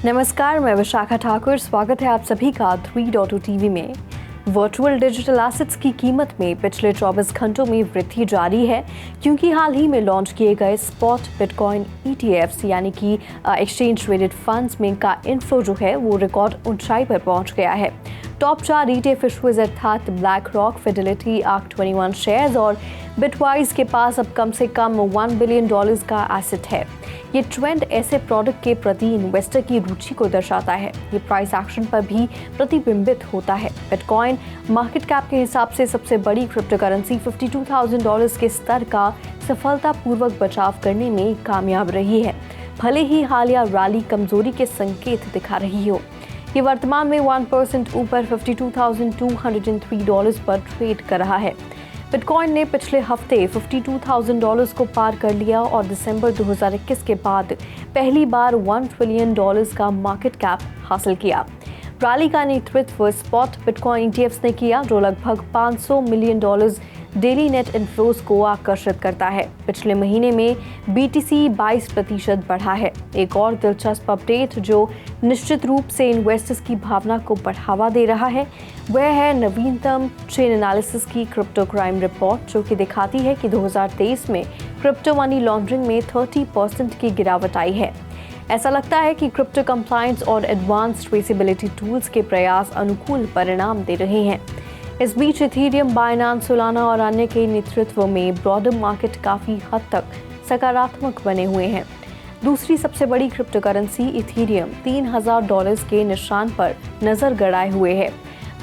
नमस्कार, मैं विशाखा ठाकुर। स्वागत है आप सभी का 3.2 टीवी में। वर्चुअल डिजिटल एसेट्स की कीमत में पिछले 24 घंटों में वृद्धि जारी है, क्योंकि हाल ही में लॉन्च किए गए स्पॉट बिटकॉइन ETFs यानी कि एक्सचेंज ट्रेडेड फंड्स में का इनफ्लो जो है वो रिकॉर्ड ऊंचाई पर पहुंच गया है। टॉप 4 ETF इशूज अर्थात black rock, Fidelity, ARK21 shares और बिटवाइज के पास अब कम से कम $1 बिलियन का एसेट है। ये ट्रेंड ऐसे प्रोडक्ट के प्रति इन्वेस्टर की रुचि को दर्शाता है। ये प्राइस एक्शन पर भी प्रतिबिंबित होता है। बिटकॉइन मार्केट कैप के हिसाब से सबसे बड़ी क्रिप्टो करेंसी $52,000 के स्तर का सफलतापूर्वक बचाव करने में कामयाब रही है, भले ही हालिया रैली कमजोरी के संकेत दिखा रही हो। ये वर्तमान में 1% ऊपर $52,203 पर ट्रेड कर रहा है। बिटकॉइन ने पिछले हफ्ते $52,000 को पार कर लिया और दिसंबर 2021 के बाद पहली बार $1 ट्रिलियन का मार्केट कैप हासिल किया। रैली का नेतृत्व स्पॉट बिटकॉइन ETFs ने किया, जो लगभग $500 मिलियन डेली नेट इनफ्लोज को आकर्षित करता है। पिछले महीने में BTC 22% बढ़ा है। एक और दिलचस्प अपडेट जो निश्चित रूप से इन्वेस्टर्स की भावना को बढ़ावा दे रहा है, वह है नवीनतम चेन एनालिसिस की क्रिप्टो क्राइम रिपोर्ट, जो कि दिखाती है कि 2023 में क्रिप्टो मनी लॉन्ड्रिंग में 30% की गिरावट आई है। ऐसा लगता है कि क्रिप्टो कंप्लायंस और एडवांस्ड ट्रेसेबिलिटी टूल्स के प्रयास अनुकूल परिणाम दे रहे हैं। इस बीच इथेरियम, बाइनेंस, सोलाना और अन्य के नेतृत्व में ब्रॉडर मार्केट काफी हद तक सकारात्मक बने हुए हैं। दूसरी सबसे बड़ी क्रिप्टो करेंसी इथेरियम $3,000 के निशान पर नजर गड़ाए हुए है।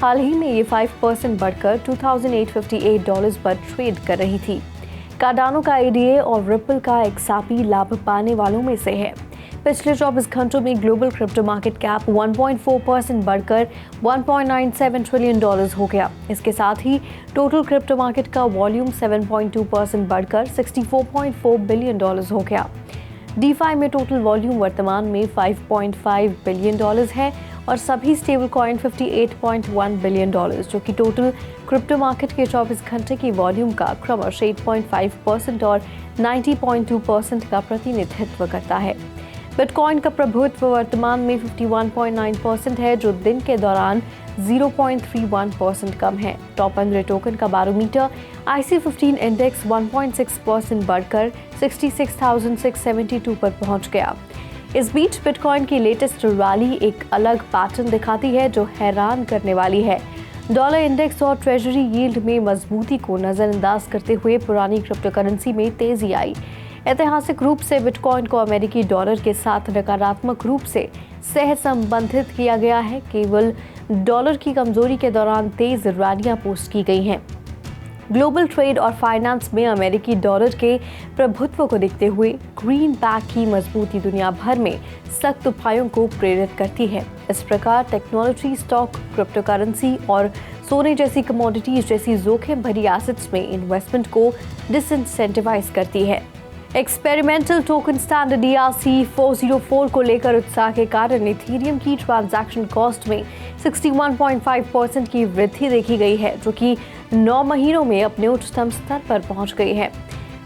हाल ही में ये 5% बढ़कर $2,858 पर ट्रेड कर रही थी। कार्डानो का ADA और रिपल का XRP लाभ पाने वालों में से है। पिछले 24 घंटों में ग्लोबल क्रिप्टो मार्केट कैप 1.4% बढ़कर $1.97 ट्रिलियन हो गया। इसके साथ ही टोटल क्रिप्टो मार्केट का वॉल्यूम 7.2% बढ़कर $64.4 बिलियन हो गया। DeFi में टोटल वॉल्यूम वर्तमान में $5.5 बिलियन है और सभी स्टेबल कॉइन $58.1 बिलियन, जो कि टोटल क्रिप्टो मार्केट के 24 घंटे की वॉल्यूम का क्रमशः 8.5% और 90.2% का प्रतिनिधित्व करता है। बिटकॉइन का प्रभुत्व वर्तमान में 51.9% है, जो दिन के दौरान 0.31% कम है। टॉप 15 टोकन का बैरोमीटर IC15 इंडेक्स 1.6% बढ़कर 66,672 पर पहुंच गया। इस बीच बिटकॉइन की लेटेस्ट रैली एक अलग पैटर्न दिखाती है, जो हैरान करने वाली है। डॉलर इंडेक्स और ट्रेजरी यील्ड में मजबूती को नजरअंदाज करते हुए पुरानी क्रिप्टो करेंसी में तेजी आई। ऐतिहासिक रूप से बिटकॉइन को अमेरिकी डॉलर के साथ नकारात्मक रूप से सह संबंधित किया गया है। केवल डॉलर की कमजोरी के दौरान तेज रैलियां पोस्ट की गई हैं। ग्लोबल ट्रेड और फाइनेंस में अमेरिकी डॉलर के प्रभुत्व को देखते हुए ग्रीन बैक की मजबूती दुनिया भर में सख्त उपायों को प्रेरित करती है। इस प्रकार टेक्नोलॉजी स्टॉक, क्रिप्टो करेंसी और सोने जैसी कमोडिटीज जैसी जोखिम भरी एसेट्स में इन्वेस्टमेंट को डिसइंसेंटिवाइज करती है। एक्सपेरिमेंटल टोकन स्टैंडर्ड ERC-404 को लेकर उत्साह के कारण इथेरियम की ट्रांजैक्शन कॉस्ट में 61.5% की वृद्धि देखी गई है, जो कि 9 महीनों में अपने उच्चतम स्तर पर पहुंच गई है।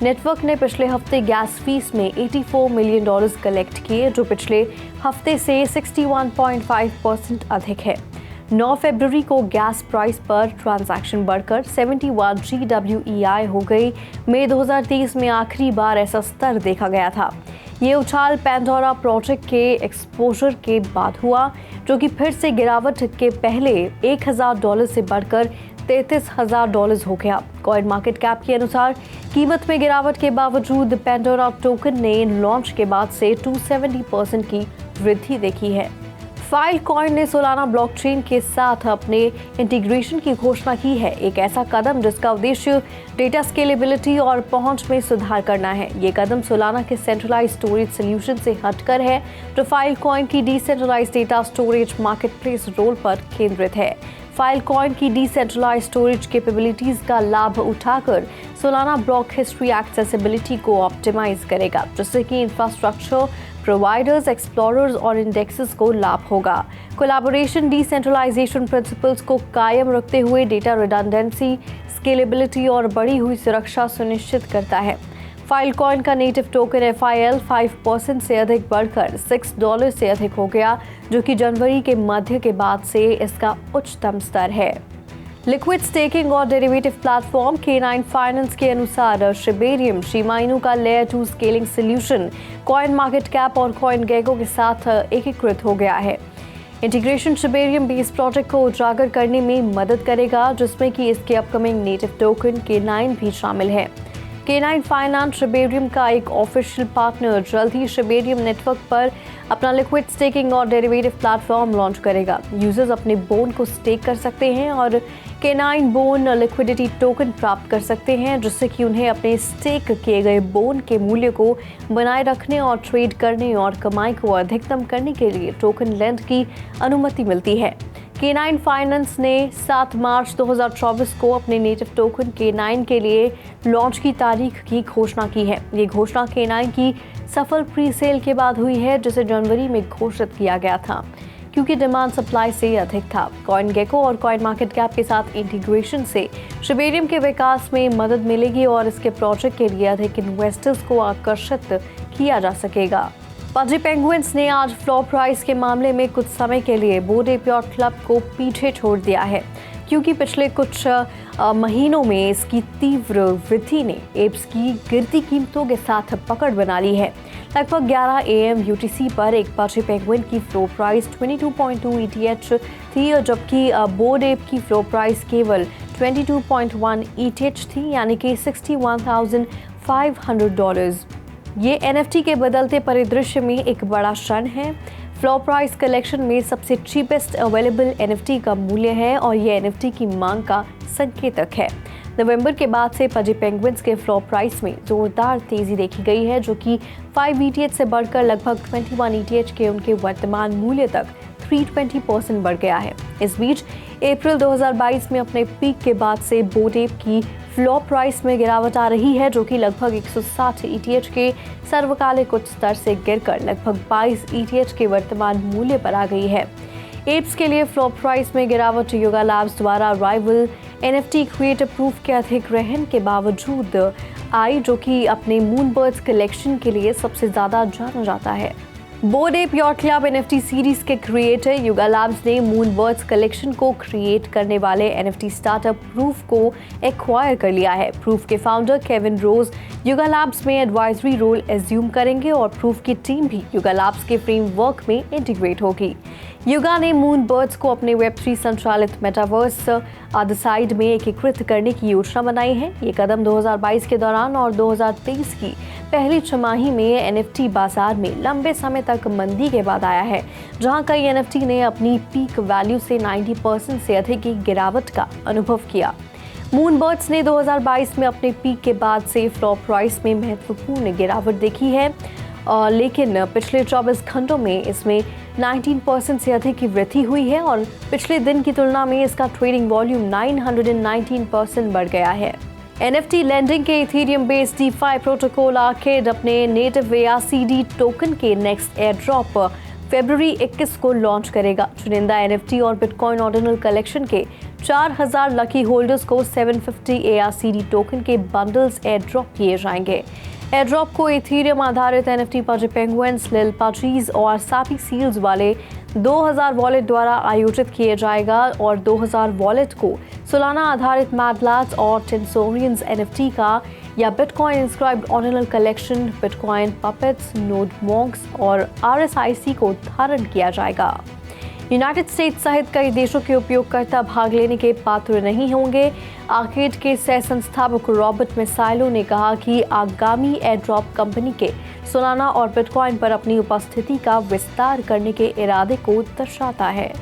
नेटवर्क ने पिछले हफ्ते गैस फीस में $84 मिलियन कलेक्ट किए, जो पिछले हफ्ते से 61.5% अधिक है। 9 फरवरी को गैस प्राइस पर ट्रांजैक्शन बढ़कर 71 GWEI हो गई। मई 2023 में आखिरी बार ऐसा स्तर देखा गया था। ये उछाल पैंडोरा प्रोजेक्ट के एक्सपोजर के बाद हुआ, जो कि फिर से गिरावट के पहले $1,000 से बढ़कर $33,000 हो गया। कॉइन मार्केट कैप के अनुसार कीमत में गिरावट के बावजूद पैंडोरा टोकन ने लॉन्च के बाद से 270% की वृद्धि देखी है। फाइलकॉइन ने सोलाना ब्लॉकचेन के साथ अपने इंटीग्रेशन की घोषणा की है, एक ऐसा कदम जिसका उद्देश्य डेटा स्केलेबिलिटी और पहुंच में सुधार करना है। ये कदम सोलाना के सेंट्रलाइज्ड स्टोरेज सॉल्यूशन से हटकर है, जो फाइलकॉइन की decentralised data storage marketplace role पर केंद्रित है। फाइलकॉइन की डिसेंट्रलाइज्ड स्टोरेज कैपेबिलिटीज का लाभ उठाकर सोलाना ब्लॉक हिस्ट्री एक्सेसिबिलिटी को ऑप्टिमाइज करेगा, जिससे कि इंफ्रास्ट्रक्चर प्रोवाइडर्स, एक्सप्लोरर्स और इंडेक्सेस को लाभ होगा। कोलैबोरेशन डिसेंट्रलाइजेशन प्रिंसिपल्स को कायम रखते हुए डेटा रिडंडेंसी, स्केलेबिलिटी और बढ़ी हुई सुरक्षा सुनिश्चित करता है। फाइलकॉइन का नेटिव टोकन FIL 5% से अधिक बढ़कर $6 से अधिक हो गया, जो कि जनवरी के मध्य के बाद से इसका उच्चतम स्तर है। लिक्विड स्टेकिंग और डेरिवेटिव प्लेटफॉर्म K9 फाइनेंस के अनुसार शिबेरियम शिमाइनू का layer 2 scaling solution coin market cap और CoinGecko के साथ एकीकृत हो गया है। इंटीग्रेशन शिबेरियम बेस प्रोजेक्ट को उजागर करने में मदद करेगा, जिसमें कि इसके अपकमिंग नेटिव टोकन K9 भी शामिल है। K9 फाइनेंस शिबेरियम का एक ऑफिशियल पार्टनर जल्द ही शिबेरियम नेटवर्क पर अपना लिक्विड स्टेकिंग और डेरिवेटिव प्लेटफॉर्म लॉन्च करेगा। यूजर्स अपने बोन को स्टेक कर सकते हैं और K9 बोन लिक्विडिटी टोकन प्राप्त कर सकते हैं, जिससे कि उन्हें अपने स्टेक किए गए बोन के मूल्य को बनाए रखने और ट्रेड करने और कमाई को अधिकतम करने के लिए टोकन लेंड की अनुमति मिलती है। K9 फाइनेंस ने 7 मार्च 2024 को अपने नेटिव टोकन K9 के लिए लॉन्च की तारीख की घोषणा की है। ये घोषणा K9 की सफल प्री सेल के बाद हुई है, जिसे जनवरी में घोषित किया गया था, क्योंकि डिमांड सप्लाई से अधिक था। CoinGecko और CoinMarketCap के साथ इंटीग्रेशन से शिबेरियम के विकास में मदद मिलेगी और इसके प्रोजेक्ट के लिए अधिक इन्वेस्टर्स को आकर्षित किया जा सकेगा। पजी पेंगुइन्स ने आज फ्लोर प्राइस के मामले में कुछ समय के लिए बोर्ड एप याcht क्लब को पीछे छोड़ दिया है, क्योंकि पिछले कुछ महीनों में इसकी तीव्र वृद्धि ने एप्स की गिरती कीमतों के साथ पकड़ बना ली है। लगभग 11 AM UTC पर एक पजी पेंगुइन की फ्लोर प्राइस 22.2 ETH थी, जबकि बोर्ड एप की फ्लोर प्राइस केवल 22.1 ETH थी, यानी कि $61,500। ये NFT के बदलते परिदृश्य में एक बड़ा क्षण है। फ्लोर प्राइस कलेक्शन में सबसे चीपेस्ट अवेलेबल NFT का मूल्य है और ये NFT की मांग का संकेतक है। नवंबर के बाद से पजी पेंगुइन्स के फ्लोर प्राइस में जोरदार तेजी देखी गई है, जो कि 5 ETH से बढ़कर लगभग 21 ETH के उनके वर्तमान मूल्य तक 320% बढ़ गया है। इस बीच अप्रैल 2022 में अपने पीक के बाद से बोर्ड एप की फ्लोर प्राइस में गिरावट आ रही है, जो कि लगभग 160 ETH के सर्वकालिक उच्च स्तर से गिरकर लगभग 22 ETH के वर्तमान मूल्य पर आ गई है। एप्स के लिए फ्लोर प्राइस में गिरावट युगा लैब्स द्वारा राइवल NFT क्रिएटर प्रूफ के अधिग्रहण के बावजूद आई, जो कि अपने मूनबर्ड्स कलेक्शन के लिए सबसे ज्यादा जाना जाता है। Bored Ape Yacht Club NFT series के क्रिएटर युगा लैब्स ने मूनबर्ड्स कलेक्शन को क्रिएट करने वाले NFT स्टार्टअप प्रूफ को एक्वायर कर लिया है। प्रूफ के founder Kevin Rose Yuga Labs में एडवाइजरी रोल एज्यूम करेंगे और प्रूफ की टीम भी युगा लैब्स के फ्रेमवर्क में इंटीग्रेट होगी। युगा ने मूनबर्ड्स को अपने Web3 संचालित मेटावर्स द साइड में एकीकृत करने की योजना बनाई है। ये कदम 2022 के दौरान और 2023 की पहली छमाही में NFT बाजार में लंबे समय तक मंदी के बाद आया है, जहां कई NFT ने अपनी पीक वैल्यू से 90% से अधिक की गिरावट का अनुभव किया। मूनबर्ड्स ने 2022 में अपने पीक के बाद से फ्लोर प्राइस में महत्वपूर्ण गिरावट देखी है, लेकिन पिछले 24 घंटों में इसमें 19% से अधिक की वृद्धि हुई है और पिछले दिन की तुलना में इसका ट्रेडिंग वॉल्यूम 919% बढ़ गया है। NFT लेंडिंग के Ethereum based DeFi protocol arcade अपने नेटिव ARCD टोकन के नेक्स्ट एयर ड्रॉप फरवरी 21 को लॉन्च करेगा। चुनिंदा NFT और बिटकॉइन ऑर्डिनल कलेक्शन के 4000 लकी होल्डर्स को 750 ARCD टोकन के बंडल्स एयर ड्रॉप किए जाएंगे। एयर ड्रॉप को इथेरियम आधारित NFT पजी पेंगुइन्स, लिल पाजीज और सापी सील्स वाले 2000 वॉलेट द्वारा आयोजित किया जाएगा और 2000 वॉलेट को सोलाना आधारित मैडलैट्स और टेंसोरियंस NFT का या bitcoin inscribed ordinal collection, bitcoin puppets, node Monks और RSIC को धारण किया जाएगा। यूनाइटेड स्टेट्स सहित कई देशों के उपयोगकर्ता भाग लेने के पात्र नहीं होंगे। आर्केड के सह संस्थापक रॉबर्ट मिसाइलो ने कहा कि आगामी एयरड्रॉप कंपनी के सोलाना और बिटकॉइन पर अपनी उपस्थिति का विस्तार करने के इरादे को दर्शाता है।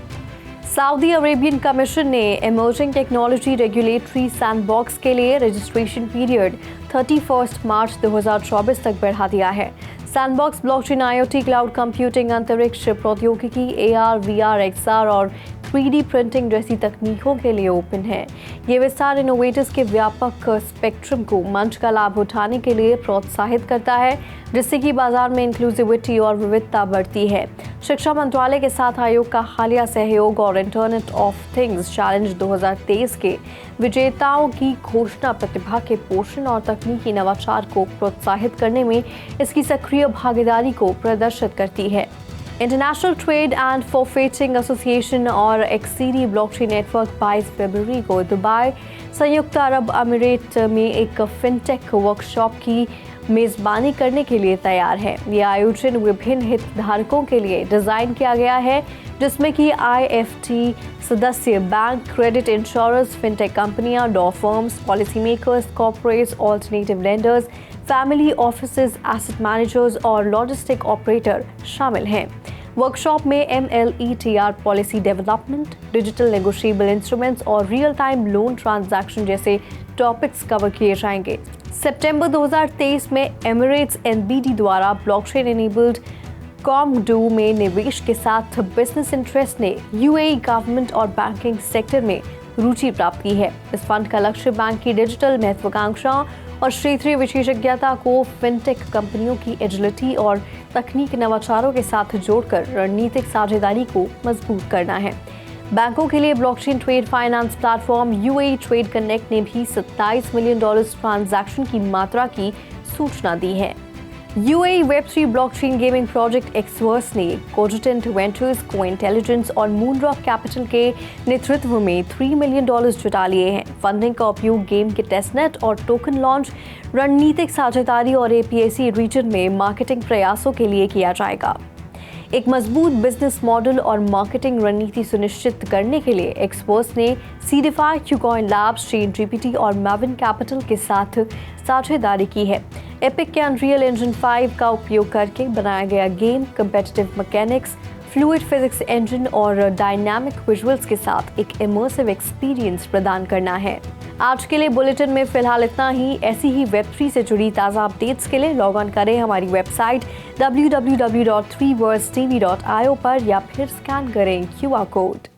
सऊदी अरेबियन कमीशन ने इमर्जिंग टेक्नोलॉजी रेगुलेटरी सैंडबॉक्स के लिए रजिस्ट्रेशन पीरियड 31 मार्च 2024 तक बढ़ा दिया है। Sandbox blockchain, IoT, cloud computing, अंतरिक्ष प्रौद्योगिकी, AR, VR, XR और 3D प्रिंटिंग जैसी तकनीकों के लिए ओपन है। ये विस्तार इनोवेटर्स के व्यापक स्पेक्ट्रम को मंच का लाभ उठाने के लिए प्रोत्साहित करता है, जिससे कि बाजार में इंक्लूसिविटी और विविधता बढ़ती है। शिक्षा मंत्रालय के साथ आयोग का हालिया सहयोग और इंटरनेट ऑफ थिंग्स चैलेंज 2023 के विजेताओं की घोषणा प्रतिभा के पोषण और तकनीकी नवाचार को प्रोत्साहित करने में इसकी सक्रिय भागीदारी को प्रदर्शित करती है। इंटरनेशनल ट्रेड एंड फॉरफेटिंग एसोसिएशन और एक्सीडी ब्लॉकचेन नेटवर्क 22 फरवरी को दुबई, संयुक्त अरब अमीरात में एक फिनटेक वर्कशॉप की मेज़बानी करने के लिए तैयार है। यह आयोजन विभिन्न हितधारकों के लिए डिज़ाइन किया गया है, जिसमें कि IFT सदस्य बैंक, क्रेडिट इंश्योरेंस, फिनटेक कंपनियां, law firms, policy makers, corporates, alternative lenders, family offices, asset managers और लॉजिस्टिक ऑपरेटर शामिल हैं। वर्कशॉप में MLETR policy development, digital negotiable instruments और रियल टाइम लोन ट्रांजैक्शन जैसे टॉपिक्स कवर किए जाएंगे। सितंबर 2023 में एमिरेट्स NBD द्वारा ब्लॉकचेन इनेबल्ड कॉमडू में निवेश के साथ बिजनेस इंटरेस्ट ने UAE गवर्नमेंट और बैंकिंग सेक्टर में रुचि प्राप्त की है। इस फंड का लक्ष्य बैंक की डिजिटल महत्वाकांक्षा और क्षेत्रीय विशेषज्ञता को फिनटेक कंपनियों की एजिलिटी और तकनीक नवाचारों के साथ जोड़कर रणनीतिक साझेदारी को मजबूत करना है। बैंकों के लिए blockchain trade finance platform UAE trade connect ने भी $27 मिलियन ट्रांजैक्शन की मात्रा की सूचना दी है। UAE Web3 blockchain gaming project Xverse ने कोजिटेंट वेंचर्स, को इंटेलिजेंस और मूनरॉक कैपिटल के नेतृत्व में $3 मिलियन जुटा लिए हैं। फंडिंग का उपयोग गेम के टेस्टनेट और टोकन लॉन्च, रणनीतिक साझेदारी और APAC रीजन में मार्केटिंग प्रयासों के लिए किया जाएगा। एक मजबूत बिजनेस मॉडल और मार्केटिंग रणनीति सुनिश्चित करने के लिए एक्सपर्ट्स ने सीडिफाई, क्यूकॉइन लैब्स, ChainGPT और Maven कैपिटल के साथ साझेदारी की है। एपिक के अनरियल इंजन 5 का उपयोग करके बनाया गया game competitive mechanics, fluid physics engine और डायनामिक विजुअल्स के साथ एक इमर्सिव एक्सपीरियंस प्रदान करना है। आज के लिए बुलेटिन में फिलहाल इतना ही। ऐसी ही Web3 से जुड़ी ताज़ा अपडेट्स के लिए लॉग ऑन करें हमारी वेबसाइट www.3worldstv.io पर या फिर स्कैन करें QR कोड।